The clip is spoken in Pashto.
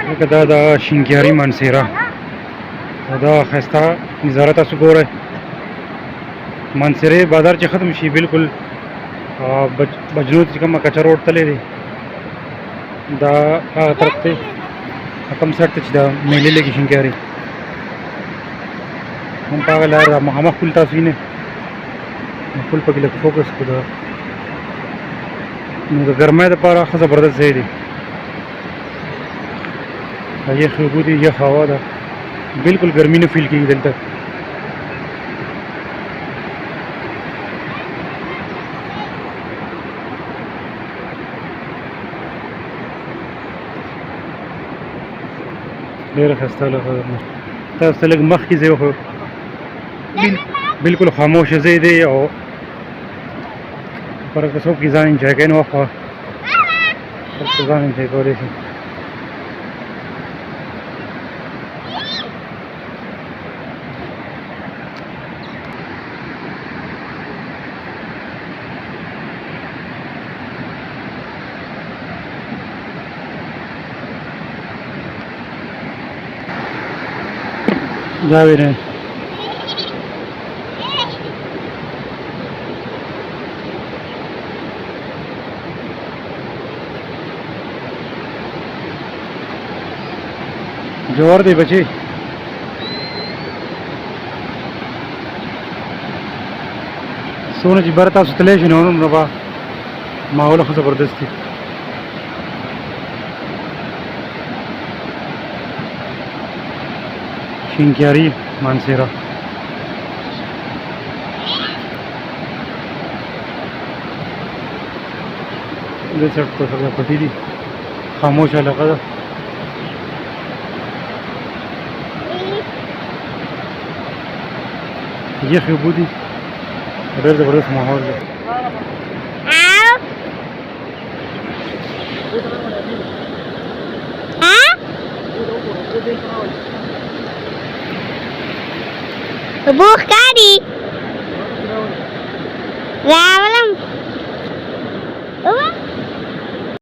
لکه دا د شینکیاري مانسیره او دا ښایسته نظاره تاسو ګورئ. مانسیرې بازار چې ختم شي بالکل بجنود چې کومه کچه روډ تللی دی دا هغه طرف ته کوم سایډ ته چې دا میلې لګي شینکیاري هم په هغه لار مخامخ پل تاسو وینئ. پل پکې لږ فوکس کړو دا نو د ګرمۍ دپاره ښه زبردست ځای دی. یخې اوبه دي یخ هوا ده بالکل ګرمي نه فیل کېږي دلته. ډېره ښایسته لږه تاسو ته لږ مخکې ځای وښیو بالکل خاموشه ځای دی او پر که څوک یې ځان انجوای کوي نو وخت ځان انجوای کولی شي. जा भी रहे जोर दे बचे सोने जी बरता सुतले नबा माहौल जबरदस्ती شینکیاري مانسیره دې سړک په سر پټي دي خاموشه علاقه ده. یخې اوبه دي ډېر زبردست ماحول دی. Buh kari. Rawa